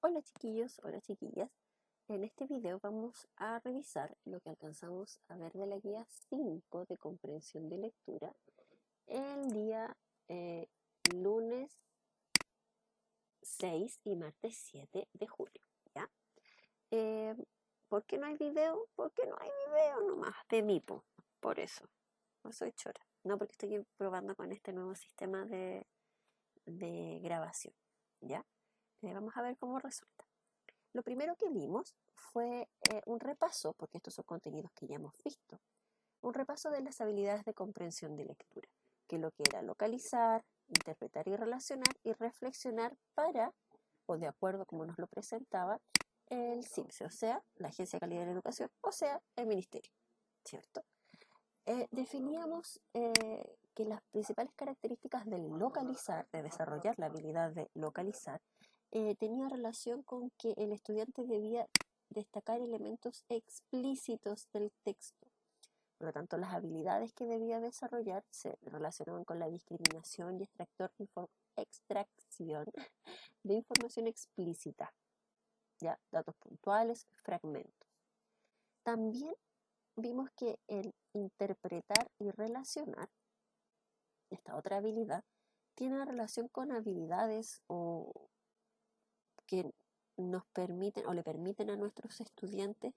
Hola chiquillos, hola chiquillas. En este video vamos a revisar lo que alcanzamos a ver de la guía 5 de comprensión de lectura el día lunes 6 y martes 7 de julio, ¿ya? ¿Por qué no hay video? Porque no hay video nomás de Mipo, por eso. No soy chora, no porque estoy probando con este nuevo sistema de grabación, ¿ya? Vamos a ver cómo resulta. Lo primero que vimos fue un repaso, porque estos son contenidos que ya hemos visto, un repaso de las habilidades de comprensión de lectura, que lo que era localizar, interpretar y relacionar y reflexionar para, o de acuerdo como nos lo presentaba, el CIMSE, o sea, la Agencia de Calidad de la Educación, o sea, el Ministerio, ¿cierto? Definíamos que las principales características del localizar, de desarrollar la habilidad de localizar, tenía relación con que el estudiante debía destacar elementos explícitos del texto. Por lo tanto, las habilidades que debía desarrollar se relacionaban con la discriminación y extracción de información explícita, ¿ya? Datos puntuales, fragmentos. También vimos que el interpretar y relacionar, esta otra habilidad, tiene relación con habilidades que nos permiten o le permiten a nuestros estudiantes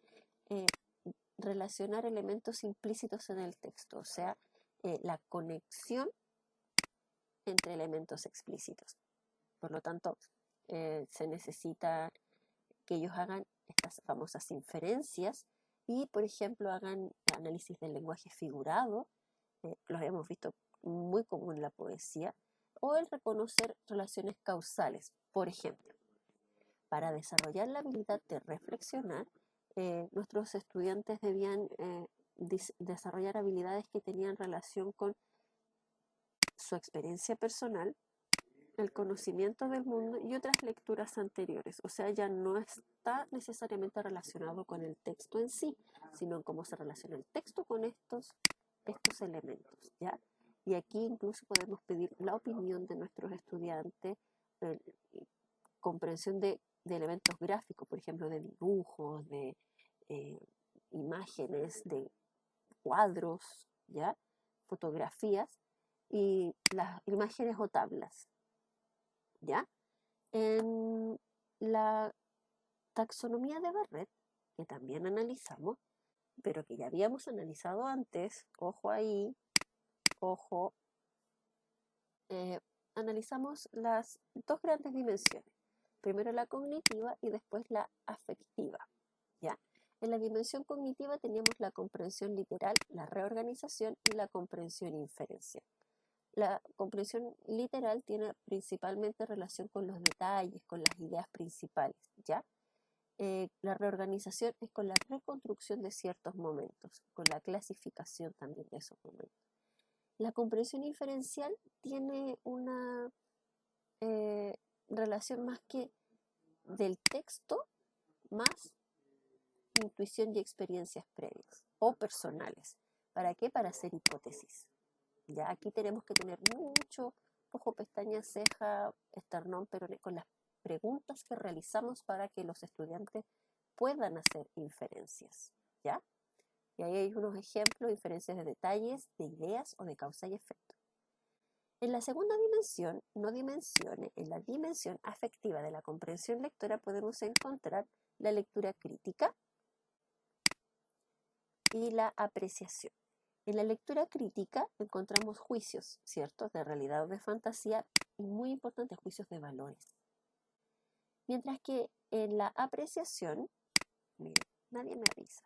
relacionar elementos implícitos en el texto, o sea, la conexión entre elementos explícitos. Por lo tanto, se necesita que ellos hagan estas famosas inferencias y, por ejemplo, hagan análisis del lenguaje figurado, lo habíamos visto muy común en la poesía, o el reconocer relaciones causales. Por ejemplo, para desarrollar la habilidad de reflexionar, nuestros estudiantes debían desarrollar habilidades que tenían relación con su experiencia personal, el conocimiento del mundo y otras lecturas anteriores. O sea, ya no está necesariamente relacionado con el texto en sí, sino en cómo se relaciona el texto con estos elementos, ¿ya? Y aquí incluso podemos pedir la opinión de nuestros estudiantes, comprensión de elementos gráficos, por ejemplo, de dibujos, de imágenes, de cuadros, ¿ya? Fotografías y las imágenes o tablas, ¿ya? En la taxonomía de Barrett, que también analizamos, pero que ya habíamos analizado antes, ojo ahí, ojo, analizamos las dos grandes dimensiones. Primero la cognitiva y después la afectiva, ¿ya? En la dimensión cognitiva teníamos la comprensión literal, la reorganización y la comprensión inferencial. La comprensión literal tiene principalmente relación con los detalles, con las ideas principales, ¿ya? La reorganización es con la reconstrucción de ciertos momentos, con la clasificación también de esos momentos. La comprensión inferencial tiene una relación más que del texto, más intuición y experiencias previas o personales. ¿Para qué? Para hacer hipótesis. Ya aquí tenemos que tener mucho ojo, pestaña, ceja, esternón, pero con las preguntas que realizamos para que los estudiantes puedan hacer inferencias, ¿ya? Y ahí hay unos ejemplos, inferencias de detalles, de ideas o de causa y efecto. En la segunda dimensión, no dimensione, en la dimensión afectiva de la comprensión lectora podemos encontrar la lectura crítica y la apreciación. En la lectura crítica encontramos juicios, ¿cierto?, de realidad o de fantasía, y muy importantes, juicios de valores. Mientras que en la apreciación, miren, nadie me avisa,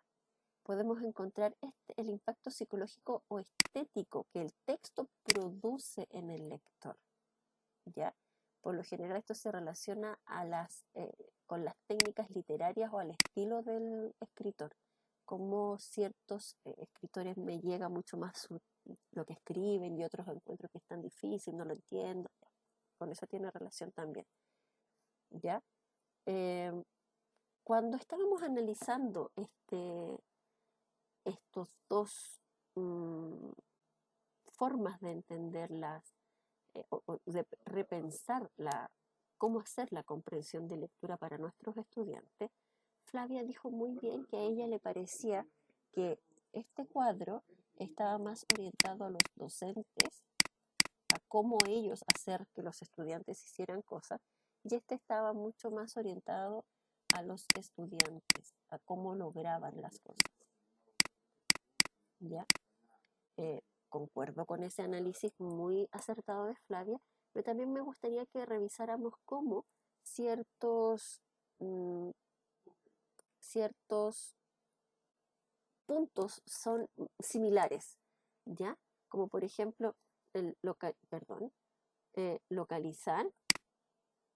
podemos encontrar el impacto psicológico o estético que el texto produce en el lector, ¿ya? Por lo general esto se relaciona con las técnicas literarias o al estilo del escritor. Como ciertos escritores me llega mucho más lo que escriben y otros encuentro que es tan difícil, no lo entiendo. Con eso tiene relación también, ¿ya? Cuando estábamos analizando estos dos formas de entender o de repensar la cómo hacer la comprensión de lectura para nuestros estudiantes, Flavia dijo muy bien que a ella le parecía que este cuadro estaba más orientado a los docentes, a cómo ellos hacer que los estudiantes hicieran cosas, y este estaba mucho más orientado a los estudiantes, a cómo lograban las cosas. ¿Ya? Concuerdo con ese análisis muy acertado de Flavia, pero también me gustaría que revisáramos cómo ciertos, mm, ciertos puntos son similares, ¿ya? Como por ejemplo, localizar,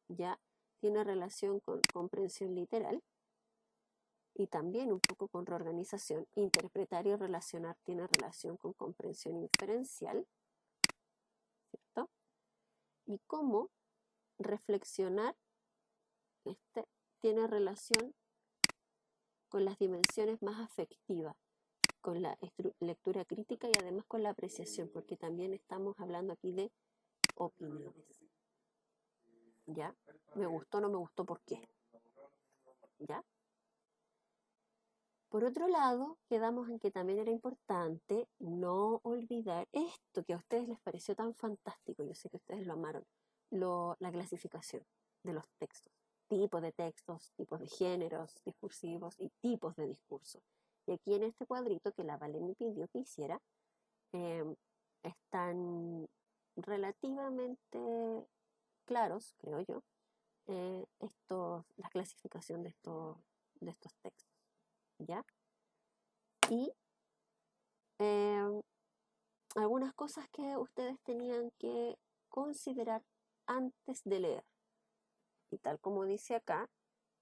¿ya? Tiene relación con comprensión literal y también un poco con reorganización. Interpretar y relacionar tiene relación con comprensión inferencial, ¿cierto? Y cómo reflexionar tiene relación con las dimensiones más afectivas, con la lectura crítica y además con la apreciación, porque también estamos hablando aquí de opiniones. ¿Ya? Me gustó, no me gustó, ¿por qué? ¿Ya? Por otro lado, quedamos en que también era importante no olvidar esto que a ustedes les pareció tan fantástico, yo sé que ustedes lo amaron, la clasificación de los textos, tipos de textos, tipos de géneros discursivos y tipos de discurso. Y aquí en este cuadrito que la Vale me pidió que hiciera, están relativamente claros, creo yo, la clasificación de estos textos, ¿ya? Y algunas cosas que ustedes tenían que considerar antes de leer. Y tal como dice acá,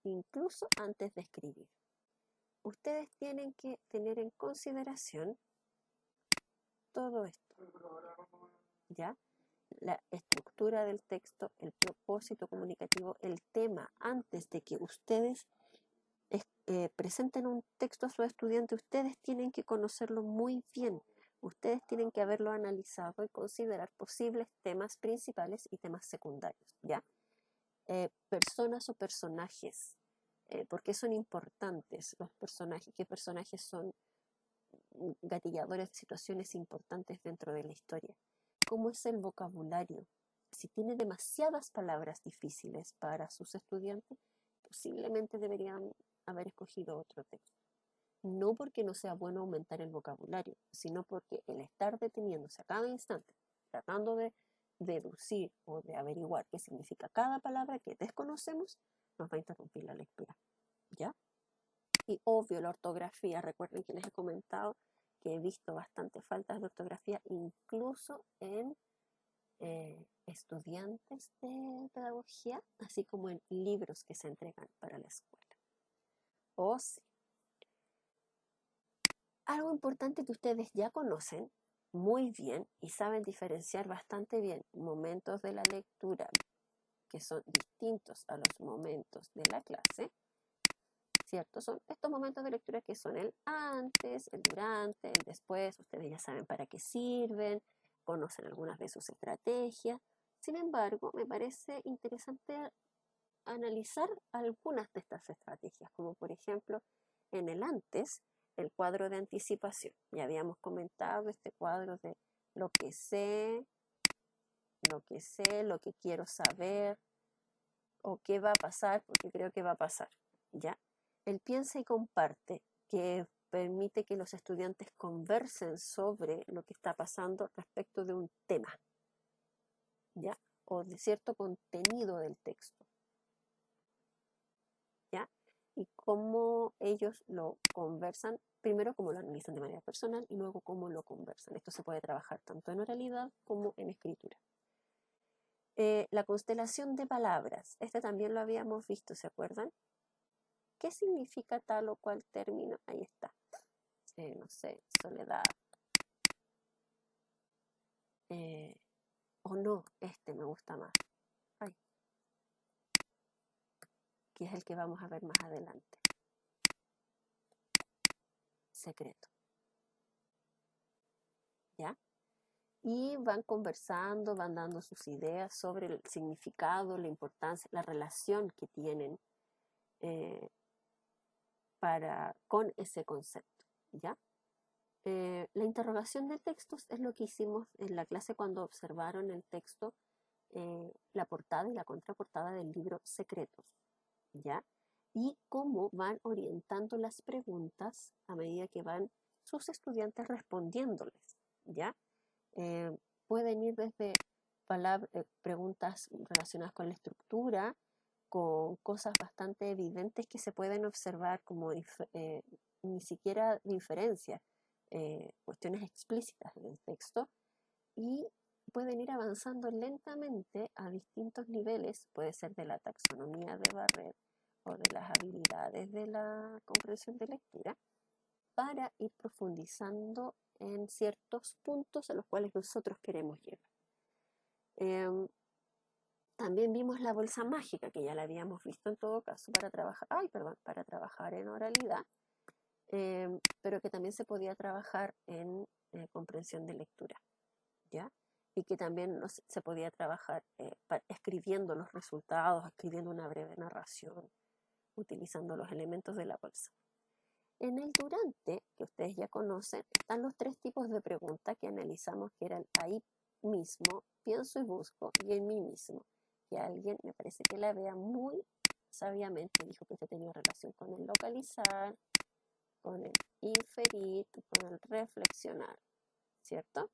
incluso antes de escribir. Ustedes tienen que tener en consideración todo esto, ¿ya? La estructura del texto, el propósito comunicativo, el tema, antes de que ustedes presenten un texto a su estudiante, ustedes tienen que conocerlo muy bien. Ustedes tienen que haberlo analizado y considerar posibles temas principales y temas secundarios, ¿ya? Personas o personajes, ¿por qué son importantes los personajes? ¿Qué personajes son gatilladores de situaciones importantes dentro de la historia? ¿Cómo es el vocabulario? Si tiene demasiadas palabras difíciles para sus estudiantes, posiblemente deberían haber escogido otro texto. No porque no sea bueno aumentar el vocabulario, sino porque el estar deteniéndose a cada instante, tratando de deducir o de averiguar qué significa cada palabra que desconocemos, nos va a interrumpir la lectura, ¿ya? Y obvio, la ortografía, recuerden que les he comentado que he visto bastantes faltas de ortografía, incluso en estudiantes de pedagogía, así como en libros que se entregan para la escuela. O sí. Algo importante que ustedes ya conocen muy bien y saben diferenciar bastante bien momentos de la lectura que son distintos a los momentos de la clase, ¿cierto? Son estos momentos de lectura que son el antes, el durante, el después, ustedes ya saben para qué sirven, conocen algunas de sus estrategias. Sin embargo, me parece interesante analizar algunas de estas estrategias, como por ejemplo en el antes, el cuadro de anticipación. Ya habíamos comentado este cuadro de lo que sé, lo que quiero saber o qué va a pasar porque creo que va a pasar, ¿ya? El piensa y comparte, que permite que los estudiantes conversen sobre lo que está pasando respecto de un tema, ¿ya? O de cierto contenido del texto, ¿ya? Y cómo ellos lo conversan, primero cómo lo analizan de manera personal y luego cómo lo conversan. Esto se puede trabajar tanto en oralidad como en escritura. La constelación de palabras, este también lo habíamos visto, ¿se acuerdan? ¿Qué significa tal o cual término? Ahí está. No sé, soledad. O no, este me gusta más. Ay, que es el que vamos a ver más adelante. Secreto. ¿Ya? y van conversando, van dando sus ideas sobre el significado, la importancia, la relación que tienen con ese concepto, ¿ya? La interrogación de textos es lo que hicimos en la clase cuando observaron el texto, la portada y la contraportada del libro Secretos, ¿ya? Y cómo van orientando las preguntas a medida que van sus estudiantes respondiéndoles, ¿ya? Eh, Pueden ir desde preguntas relacionadas con la estructura, con cosas bastante evidentes que se pueden observar como ni siquiera diferencias, cuestiones explícitas del texto, y pueden ir avanzando lentamente a distintos niveles, puede ser de la taxonomía de Barrett o de las habilidades de la comprensión de lectura, para ir profundizando en ciertos puntos a los cuales nosotros queremos llegar. También vimos la bolsa mágica, que ya la habíamos visto en todo caso para trabajar en oralidad, pero que también se podía trabajar en comprensión de lectura, ¿ya? Y que también se podía trabajar escribiendo los resultados, escribiendo una breve narración, utilizando los elementos de la bolsa. En el durante, que ustedes ya conocen, están los 3 tipos de preguntas que analizamos, que eran ahí mismo, pienso y busco, y en mí mismo. Que alguien, me parece que la vea muy sabiamente, dijo que esto tenía relación con el localizar, con el inferir y con el reflexionar, ¿cierto?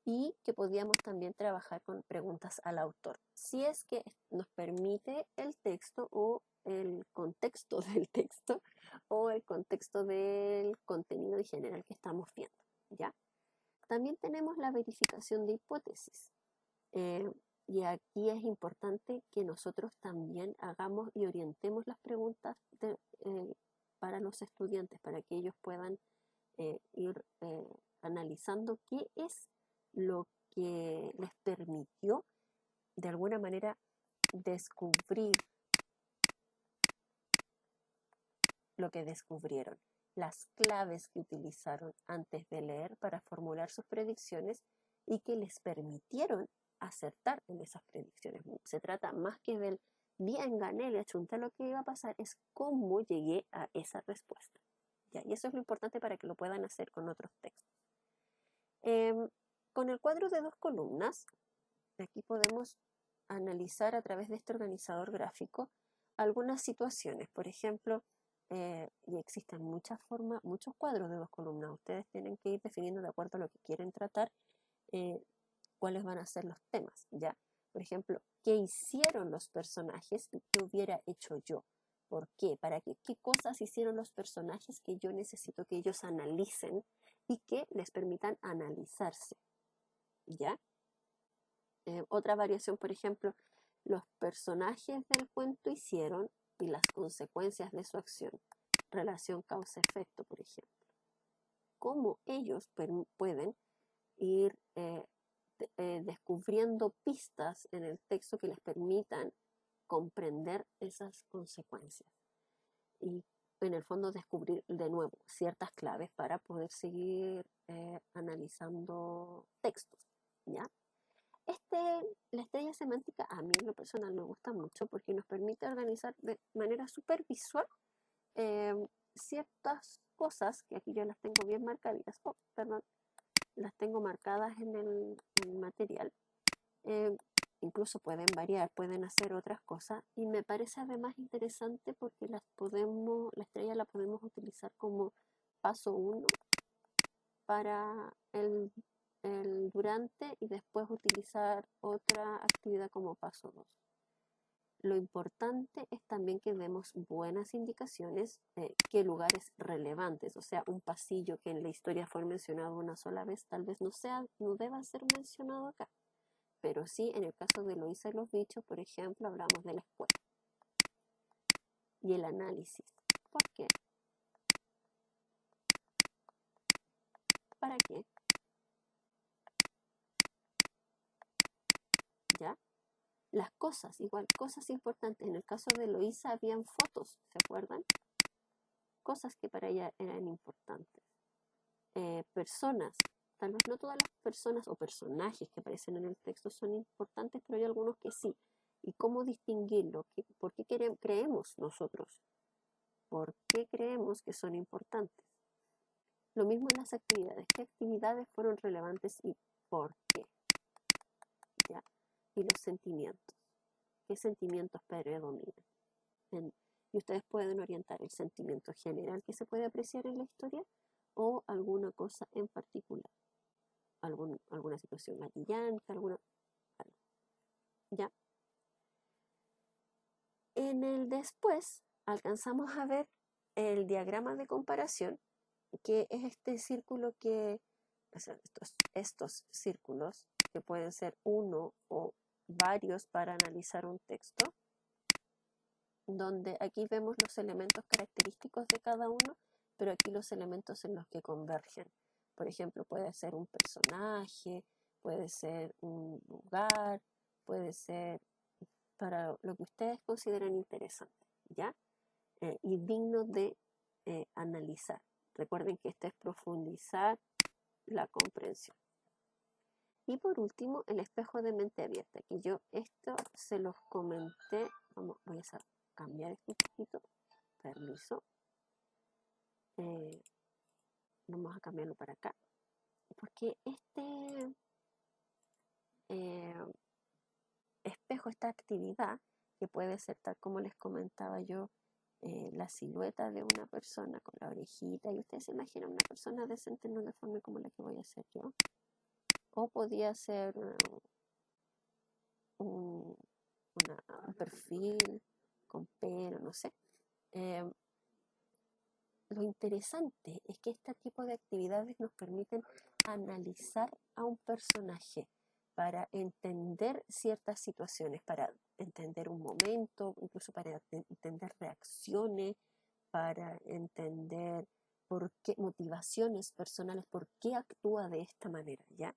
Y que podíamos también trabajar con preguntas al autor, si es que nos permite el texto o el contexto del texto o el contexto del contenido en general que estamos viendo, ¿ya? También tenemos la verificación de hipótesis. Y aquí es importante que nosotros también hagamos y orientemos las preguntas para los estudiantes, para que ellos puedan ir analizando qué es lo que les permitió de alguna manera descubrir lo que descubrieron, las claves que utilizaron antes de leer para formular sus predicciones y que les permitieron acertar en esas predicciones. Se trata más que del bien, gané, le achunté lo que iba a pasar, es cómo llegué a esa respuesta. ¿Ya? Y eso es lo importante para que lo puedan hacer con otros textos. Con el cuadro de 2 columnas, aquí podemos analizar a través de este organizador gráfico algunas situaciones. Por ejemplo, y existen muchas formas, muchos cuadros de 2 columnas. Ustedes tienen que ir definiendo de acuerdo a lo que quieren tratar, cuáles van a ser los temas, ¿ya? Por ejemplo, ¿qué hicieron los personajes y qué hubiera hecho yo? ¿Por qué? ¿Para qué? ¿Qué cosas hicieron los personajes que yo necesito que ellos analicen y que les permitan analizarse? ¿Ya? Otra variación, por ejemplo, los personajes del cuento hicieron y las consecuencias de su acción. Relación causa-efecto, por ejemplo. ¿Cómo ellos pueden ir descubriendo pistas en el texto que les permitan comprender esas consecuencias? Y en el fondo descubrir de nuevo ciertas claves para poder seguir analizando textos, ¿ya? La estrella semántica a mí en lo personal me gusta mucho porque nos permite organizar de manera súper visual ciertas cosas, que aquí yo las tengo bien marcaditas, las tengo marcadas en el material. Incluso pueden variar, pueden hacer otras cosas, y me parece además interesante porque la estrella la podemos utilizar como paso 1 para el durante y después utilizar otra actividad como paso 2. Lo importante es también que demos buenas indicaciones, qué lugares relevantes, o sea, un pasillo que en la historia fue mencionado una sola vez, tal vez no deba ser mencionado acá. Pero sí, en el caso de Eloísa y los bichos, por ejemplo, hablamos de la escuela. Y el análisis. ¿Por qué? ¿Para qué? ¿Ya? Las cosas, igual, cosas importantes. En el caso de Eloísa habían fotos, ¿se acuerdan? Cosas que para ella eran importantes. Personas, tal vez no todas las personas o personajes que aparecen en el texto son importantes, pero hay algunos que sí. ¿Y cómo distinguirlo? ¿Por qué creemos nosotros? ¿Por qué creemos que son importantes? Lo mismo en las actividades. ¿Qué actividades fueron relevantes y por qué? ¿Ya? Y los sentimientos. ¿Qué sentimientos predominan? Y ustedes pueden orientar el sentimiento general que se puede apreciar en la historia o alguna cosa en particular. Alguna situación gatillante, algo. ¿Ya? En el después alcanzamos a ver el diagrama de comparación, que es este círculo que, o sea, estos círculos que pueden ser uno o varios para analizar un texto, donde aquí vemos los elementos característicos de cada uno, pero aquí los elementos en los que convergen. Por ejemplo, puede ser un personaje, puede ser un lugar, puede ser para lo que ustedes consideren interesante, ¿ya? Y digno de analizar. Recuerden que esto es profundizar la comprensión. Y por último, el espejo de mente abierta, que yo esto se los comenté. Voy a cambiar esto un poquito. Permiso. Vamos a cambiarlo para acá. Porque este espejo, esta actividad, que puede ser tal como les comentaba yo, la silueta de una persona con la orejita, y ustedes se imaginan una persona decente, no de forma como la que voy a hacer yo. O podía ser un perfil con pelo, no sé. Lo interesante es que este tipo de actividades nos permiten analizar a un personaje para entender ciertas situaciones, para entender un momento, incluso para entender reacciones, para entender por qué motivaciones personales, por qué actúa de esta manera, ¿ya?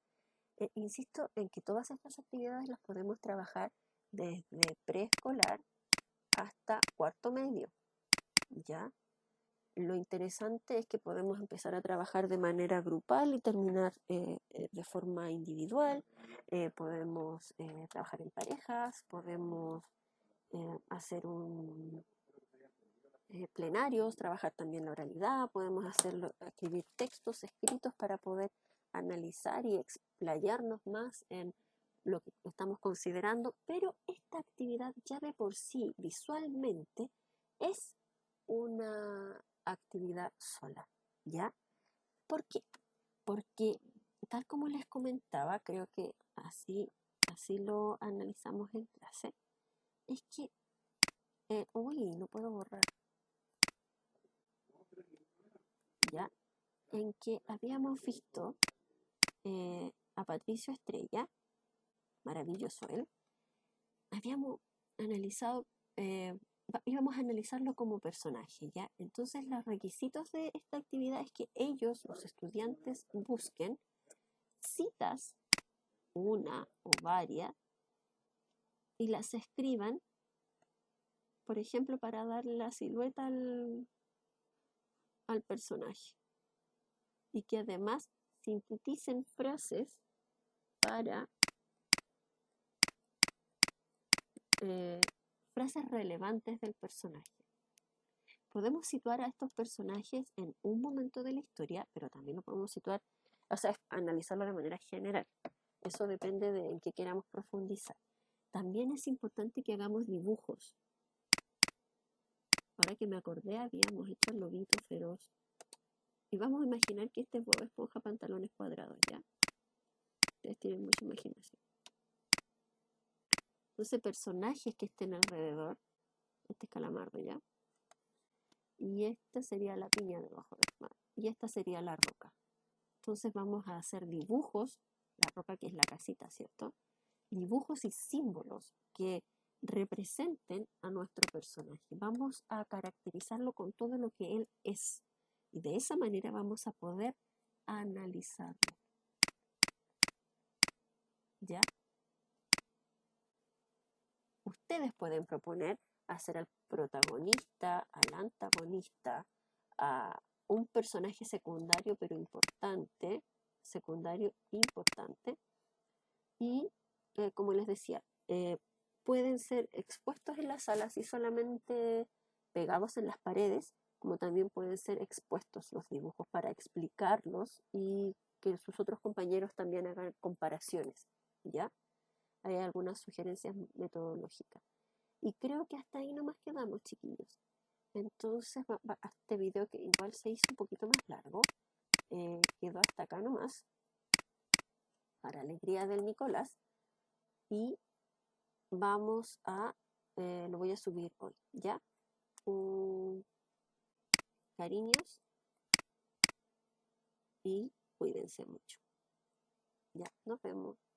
Insisto en que todas estas actividades las podemos trabajar desde preescolar hasta cuarto medio, ¿ya? Lo interesante es que podemos empezar a trabajar de manera grupal y terminar de forma individual. Podemos trabajar en parejas, podemos hacer plenarios, trabajar también la oralidad, podemos escribir textos escritos para poder analizar y explayarnos más en lo que estamos considerando, pero esta actividad ya de por sí visualmente es una actividad sola, ¿ya? ¿Por qué? Porque tal como les comentaba, creo que así lo analizamos en clase, es que, uy, no puedo borrar, ¿ya? En que habíamos visto a Patricio Estrella, maravilloso él, habíamos analizado, íbamos a analizarlo como personaje, ¿ya? Entonces los requisitos de esta actividad es que ellos, los estudiantes, busquen citas, una o varias, y las escriban, por ejemplo, para darle la silueta al personaje. Y que además sinteticen frases para frases relevantes del personaje. Podemos situar a estos personajes en un momento de la historia, pero también lo podemos situar, o sea, analizarlo de manera general. Eso depende de en qué queramos profundizar. También es importante que hagamos dibujos. Ahora que me acordé, habíamos hecho el lobito feroz. Y vamos a imaginar que este es Bob Esponja pantalones cuadrados, ¿ya? Ustedes tienen mucha imaginación. Entonces, personajes que estén alrededor. Este es Calamardo, ¿ya? Y esta sería la piña debajo del mar. Y esta sería la roca. Entonces vamos a hacer dibujos, la roca que es la casita, ¿cierto? Dibujos y símbolos que representen a nuestro personaje. Vamos a caracterizarlo con todo lo que él es. Y de esa manera vamos a poder analizarlo. ¿Ya? Ustedes pueden proponer hacer al protagonista, al antagonista, a un personaje secundario pero importante, secundario importante. Y como les decía, pueden ser expuestos en la sala, así solamente pegados en las paredes, como también pueden ser expuestos los dibujos para explicarlos y que sus otros compañeros también hagan comparaciones, ¿ya? Hay algunas sugerencias metodológicas. Y creo que hasta ahí nomás quedamos, chiquillos. Entonces, este video que igual se hizo un poquito más largo, quedó hasta acá nomás, para alegría del Nicolás. Y vamos a, lo voy a subir hoy, ¿ya? Cariños y cuídense mucho. Ya, nos vemos.